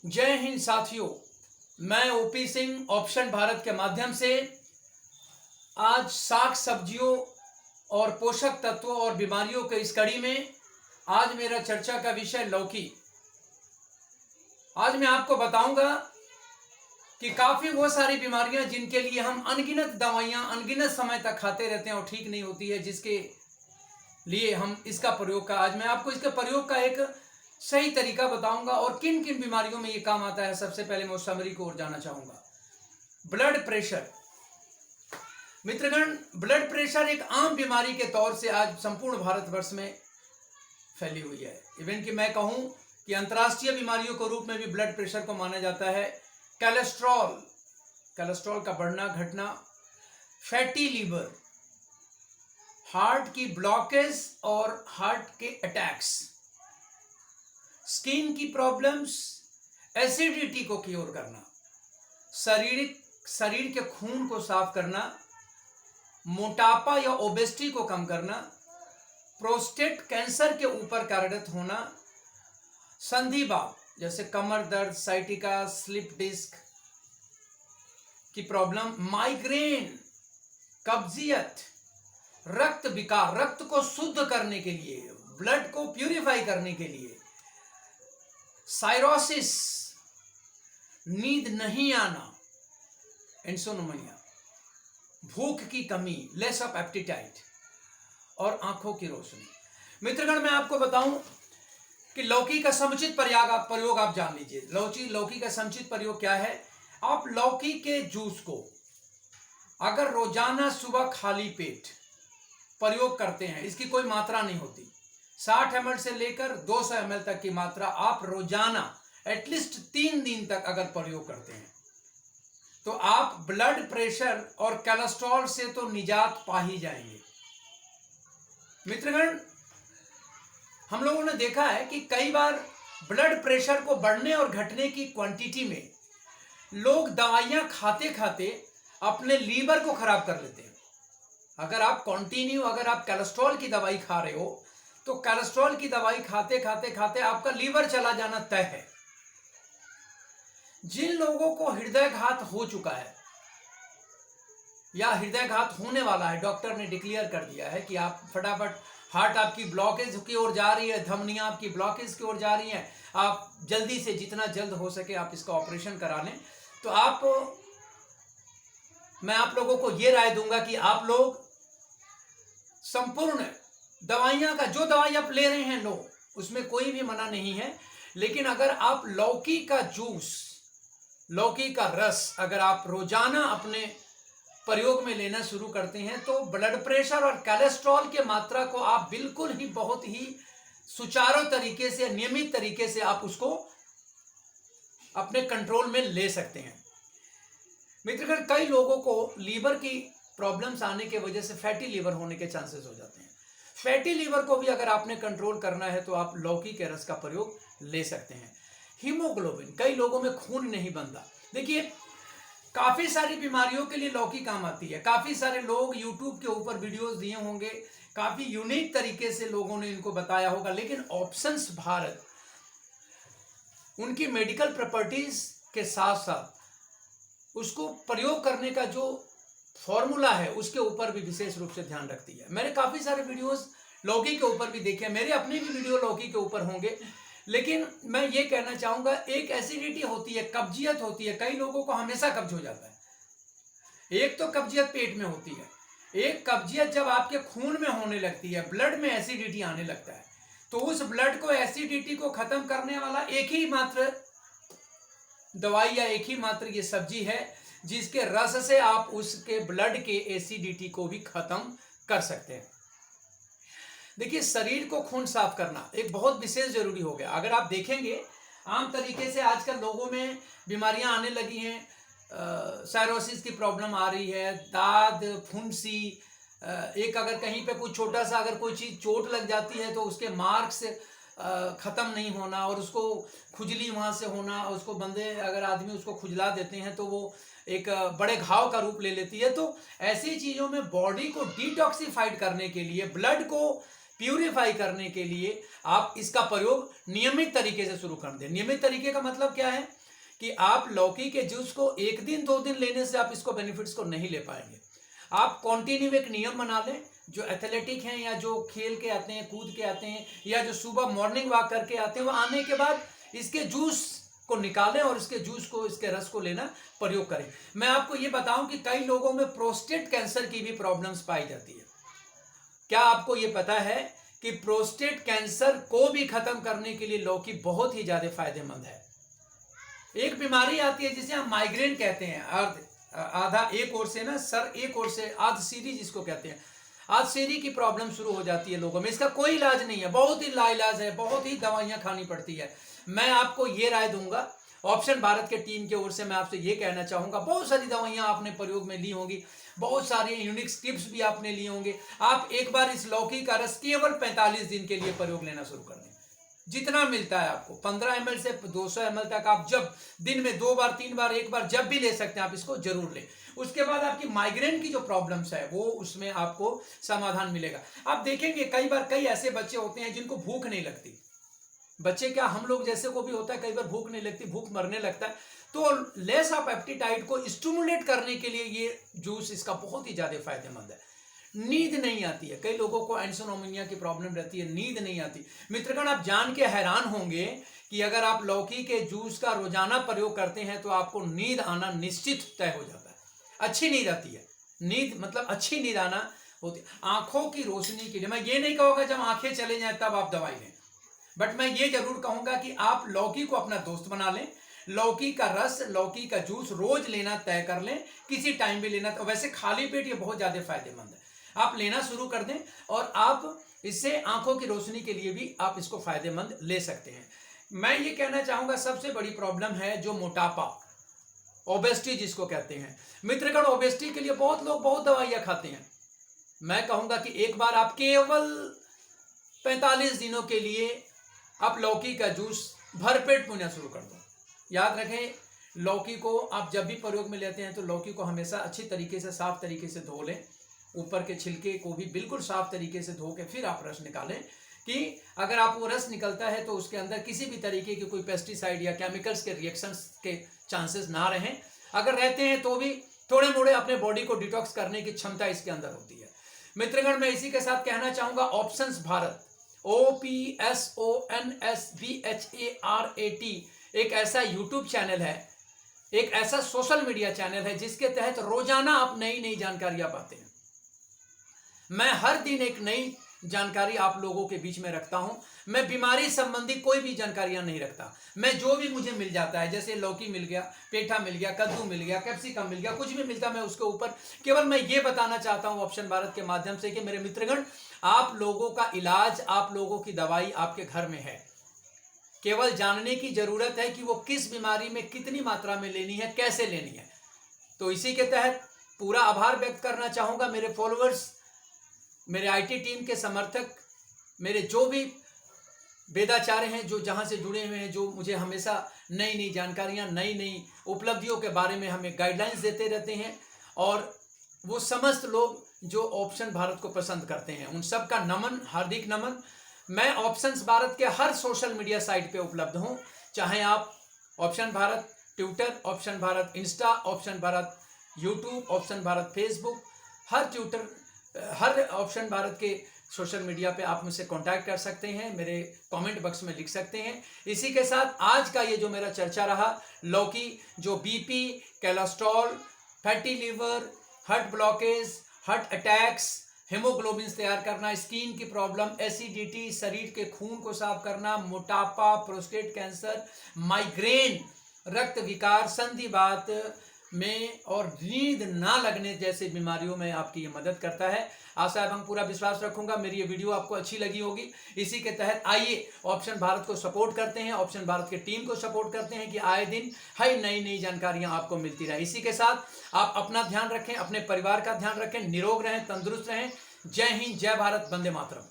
जय हिंद साथियों, मैं ओपी सिंह ऑप्शन भारत के माध्यम से आज साग सब्जियों और पोषक तत्वों और बीमारियों के इस कड़ी में आज मेरा चर्चा का विषय लौकी। आज मैं आपको बताऊंगा कि काफ़ी वो सारी बीमारियां जिनके लिए हम अनगिनत दवाइयां अनगिनत समय तक खाते रहते हैं और ठीक नहीं होती है, जिसके लिए हम इसका प्रयोग का आज मैं आपको इसके प्रयोग का एक सही तरीका बताऊंगा और किन किन बीमारियों में ये काम आता है। सबसे पहले मैं उस समरी को ओर जाना चाहूंगा। Blood pressure. मित्रगण, ब्लड प्रेशर एक आम बीमारी के तौर से आज संपूर्ण भारतवर्ष में फैली हुई है। इवन कि मैं कहूं कि अंतर्राष्ट्रीय बीमारियों के रूप में भी ब्लड प्रेशर को माना जाता है। कोलेस्ट्रॉल का बढ़ना घटना, फैटी लीवर, हार्ट की ब्लॉकेज और हार्ट के अटैक्स, स्किन की प्रॉब्लम्स, एसिडिटी को क्योर करना, शरीर के खून को साफ करना, मोटापा या ओबेसिटी को कम करना, प्रोस्टेट कैंसर के ऊपर कार्यरत होना, संधिवात जैसे कमर दर्द, साइटिका, स्लिप डिस्क की प्रॉब्लम, माइग्रेन, कब्जियत, रक्त विकार, रक्त को शुद्ध करने के लिए, ब्लड को प्यूरिफाई करने के लिए, साइरोसिस, नींद नहीं आना, इंसोम्निया, भूख की कमी, लेस ऑफ एप्टिटाइट और आंखों की रोशनी। मित्रगण, मैं आपको बताऊं कि लौकी का समुचित प्रयोग आप जान लीजिए। लौकी का समुचित प्रयोग क्या है? आप लौकी के जूस को अगर रोजाना सुबह खाली पेट प्रयोग करते हैं, इसकी कोई मात्रा नहीं होती, 60 ml से लेकर 200 ml तक की मात्रा आप रोजाना एटलीस्ट 3 दिन तक अगर प्रयोग करते हैं तो आप ब्लड प्रेशर और कोलेस्ट्रॉल से तो निजात पा ही जाएंगे। मित्रगण, हम लोगों ने देखा है कि कई बार ब्लड प्रेशर को बढ़ने और घटने की क्वांटिटी में लोग दवाइयां खाते खाते अपने लीवर को खराब कर लेते हैं। अगर आप कोलेस्ट्रॉल की दवाई खा रहे हो तो कोलेस्ट्रॉल की दवाई खाते खाते खाते आपका लीवर चला जाना तय है। जिन लोगों को हृदयघात हो चुका है या हृदयघात होने वाला है, डॉक्टर ने डिक्लेयर कर दिया है कि आप फटाफट, हार्ट आपकी ब्लॉकेज की ओर जा रही है, धमनियां आपकी ब्लॉकेज की ओर जा रही हैं, आप जल्दी से जितना जल्द हो सके आप इसका ऑपरेशन करा लें, तो मैं आप लोगों को यह राय दूंगा कि आप लोग संपूर्ण दवाइयां का, जो दवाई आप ले रहे हैं लो, उसमें कोई भी मना नहीं है। लेकिन अगर आप लौकी का जूस, लौकी का रस अगर आप रोजाना अपने प्रयोग में लेना शुरू करते हैं तो ब्लड प्रेशर और कोलेस्ट्रॉल के मात्रा को आप बिल्कुल ही बहुत ही सुचारू तरीके से, नियमित तरीके से आप उसको अपने कंट्रोल में ले सकते हैं। मित्रगण, कई लोगों को लीवर की प्रॉब्लम्स आने के वजह से फैटी लीवर होने के चांसेस हो जाते हैं। फैटी लीवर को भी अगर आपने कंट्रोल करना है तो आप लौकी के रस का प्रयोग ले सकते हैं। हीमोग्लोबिन, कई लोगों में खून नहीं बनता। देखिए, काफी सारी बीमारियों के लिए लौकी काम आती है। काफी सारे लोग यूट्यूब के ऊपर वीडियोस दिए होंगे, काफी यूनिक तरीके से लोगों ने इनको बताया होगा, लेकिन ऑप्शंस भारत उनकी मेडिकल प्रॉपर्टीज के साथ साथ उसको प्रयोग करने का जो फॉर्मूला है उसके ऊपर भी विशेष रूप से ध्यान रखती है। मैंने काफी सारे वीडियोस लौकी के ऊपर भी देखे, मेरे अपने भी वीडियो लौकी के ऊपर होंगे, लेकिन मैं ये कहना चाहूंगा, एक एसिडिटी होती है, कब्जियत होती है, कई लोगों को हमेशा कब्ज हो जाता है। एक तो कब्जियत पेट में होती है, एक कब्जियत जब आपके खून में होने लगती है, ब्लड में एसिडिटी आने लगता है, तो उस ब्लड को, एसिडिटी को खत्म करने वाला एक ही मात्र दवाई या एक ही मात्र ये सब्जी है जिसके रस से आप उसके ब्लड के एसिडिटी को भी खत्म कर सकते हैं। देखिए, शरीर को खून साफ करना एक बहुत विशेष जरूरी हो गया। अगर आप देखेंगे, आम तरीके से आजकल लोगों में बीमारियां आने लगी हैं, साइरोसिस की प्रॉब्लम आ रही है, दाद, फुंसी, एक अगर कहीं पे कुछ छोटा सा अगर कोई चीज़ चोट लग जाती है तो उसके मार्क्स ख़त्म नहीं होना और उसको खुजली वहाँ से होना, उसको अगर आदमी उसको खुजला देते हैं तो वो एक बड़े घाव का रूप ले लेती है। तो ऐसी चीज़ों में बॉडी को डिटॉक्सिफाइड करने के लिए, ब्लड को प्यूरिफाई करने के लिए आप इसका प्रयोग नियमित तरीके से शुरू कर दें। नियमित तरीके का मतलब क्या है कि आप लौकी के जूस को 1 दिन 2 दिन लेने से आप इसको बेनिफिट्स को नहीं ले पाएंगे। आप कंटिन्यू एक नियम बना लें। जो एथलेटिक हैं या जो खेल के आते हैं, कूद के आते हैं, या जो सुबह मॉर्निंग वॉक करके आते हैं, वो आने के बाद इसके जूस को निकालें और इसके जूस को, इसके रस को लेना प्रयोग करें। मैं आपको ये बताऊं कि कई लोगों में प्रोस्टेट कैंसर की भी प्रॉब्लम्स पाई जाती है। क्या आपको ये पता है कि प्रोस्टेट कैंसर को भी खत्म करने के लिए लौकी बहुत ही ज्यादा फायदेमंद है। एक बीमारी आती है जिसे हम माइग्रेन कहते हैं, आधा एक ओर से ना सर, एक ओर से आध सीरी जिसको कहते हैं, आध सीरी की प्रॉब्लम शुरू हो जाती है लोगों में। इसका कोई इलाज नहीं है, बहुत ही लाइलाज है, बहुत ही दवाइयां खानी पड़ती है। मैं आपको ये राय दूंगा, ऑप्शन भारत के टीम की ओर से मैं आपसे ये कहना चाहूंगा, बहुत सारी दवाइयां आपने प्रयोग में ली होंगी, बहुत सारे यूनिक टिप्स भी आपने लिए होंगे। आप एक बार इस लौकी का रस केवल 45 दिन के लिए प्रयोग लेना शुरू कर दें। जितना मिलता है आपको 15 ml से 200 ml तक, आप जब दिन में 2 बार 3 बार 1 बार जब भी ले सकते हैं, आप इसको जरूर लें। उसके बाद आपकी माइग्रेन की जो प्रॉब्लम्स है वो उसमें आपको समाधान मिलेगा। आप देखेंगे कई बार कई ऐसे बच्चे होते हैं जिनको भूख नहीं लगती। बच्चे क्या, हम लोग जैसे को भी होता है, कई बार भूख नहीं लगती, भूख मरने लगता है, तो लेस ऑफ एप्टीटाइट को स्टिमुलेट करने के लिए ये जूस इसका बहुत ही ज्यादा फायदेमंद है। नींद नहीं आती है, कई लोगों को इंसोम्निया की प्रॉब्लम रहती है, नींद नहीं आती। मित्रगण, आप जान के हैरान होंगे कि अगर आप लौकी के जूस का रोजाना प्रयोग करते हैं तो आपको नींद आना निश्चित तय हो जाता है। अच्छी नींद आती है। नींद मतलब अच्छी नींद आना होती है। आंखों की रोशनी के लिए मैं ये नहीं कहूँगा जब आंखें चले जाए तब आप दवाई लें, बट मैं ये जरूर कहूंगा कि आप लौकी को अपना दोस्त बना लें। लौकी का रस, लौकी का जूस रोज लेना तय कर लें, किसी टाइम भी लेना। तो वैसे खाली पेट ये बहुत ज्यादा फायदेमंद है, आप लेना शुरू कर दें और आप इससे आंखों की रोशनी के लिए भी आप इसको फायदेमंद ले सकते हैं। मैं ये कहना चाहूंगा, सबसे बड़ी प्रॉब्लम है जो मोटापा, ओबेसिटी जिसको कहते हैं। मित्रगण, ओबेसिटी के लिए बहुत लोग बहुत दवाइयां खाते हैं। मैं कहूंगा कि एक बार आप केवल 45 दिनों के लिए आप लौकी का जूस भरपेट पीना शुरू कर दो। याद रखें, लौकी को आप जब भी प्रयोग में लेते हैं तो लौकी को हमेशा अच्छी तरीके से, साफ तरीके से धो लें। ऊपर के छिलके को भी बिल्कुल साफ तरीके से धो के फिर आप रस निकालें, कि अगर आप वो रस निकलता है तो उसके अंदर किसी भी तरीके के कोई पेस्टिसाइड या केमिकल्स के रिएक्शंस के चांसेस ना रहें। अगर रहते हैं तो भी थोड़े मोड़े अपने बॉडी को डिटॉक्स करने की क्षमता इसके अंदर होती है। मित्रगण, मैं इसी के साथ कहना चाहूंगा, ऑप्शंस भारत OPSONSBHARAT एक ऐसा यूट्यूब चैनल है, एक ऐसा सोशल मीडिया चैनल है जिसके तहत रोजाना आप नई नई जानकारियां पाते हैं। मैं हर दिन एक नई जानकारी आप लोगों के बीच में रखता हूं। मैं बीमारी संबंधी कोई भी जानकारियां नहीं रखता। मैं जो भी मुझे मिल जाता है, जैसे लौकी मिल गया, पेठा मिल गया, कद्दू मिल गया, कैप्सिकम मिल गया, कुछ भी मिलता मैं उसके ऊपर केवल मैं ये बताना चाहता हूं ऑप्शन भारत के माध्यम से कि मेरे मित्रगण, आप लोगों का इलाज, आप लोगों की दवाई आपके घर में है। केवल जानने की जरूरत है कि वो किस बीमारी में कितनी मात्रा में लेनी है, कैसे लेनी है। तो इसी के तहत पूरा आभार व्यक्त करना चाहूंगा मेरे फॉलोअर्स, मेरे आईटी टीम के समर्थक, मेरे जो भी वेदाचार्य हैं, जो जहां से जुड़े हुए हैं, जो मुझे हमेशा नई नई जानकारियां, नई नई उपलब्धियों के बारे में हमें गाइडलाइंस देते रहते हैं, और वो समस्त लोग जो ऑप्शन भारत को पसंद करते हैं, उन सब का नमन, हार्दिक नमन। मैं ऑप्शंस भारत के हर सोशल मीडिया साइट पे उपलब्ध हूं, चाहे आप option Bharat Twitter, option Bharat Insta, option Bharat YouTube, option Bharat Facebook, हर ऑप्शन भारत के सोशल मीडिया पे आप मुझसे कांटेक्ट कर सकते हैं, मेरे कमेंट बॉक्स में लिख सकते हैं। इसी के साथ आज का ये जो मेरा चर्चा रहा, लौकी जो BP, cholesterol, fatty liver, heart blockage, heart attacks, haemoglobin तैयार करना, स्किन की प्रॉब्लम, एसिडिटी, शरीर के खून को साफ करना, मोटापा, प्रोस्टेट कैंसर, माइग्रेन, रक्त विकार, संधिवात में और नींद ना लगने जैसे बीमारियों में आपकी ये मदद करता है। आशा एवं पूरा विश्वास रखूंगा मेरी ये वीडियो आपको अच्छी लगी होगी। इसी के तहत आइए ऑप्शन भारत को सपोर्ट करते हैं, ऑप्शन भारत की टीम को सपोर्ट करते हैं कि आए दिन हर नई नई जानकारियां आपको मिलती रहे। इसी के साथ आप अपना ध्यान रखें, अपने परिवार का ध्यान रखें, निरोग रहें, तंदुरुस्त रहें। जय हिंद, जय भारत, वंदे मातरम।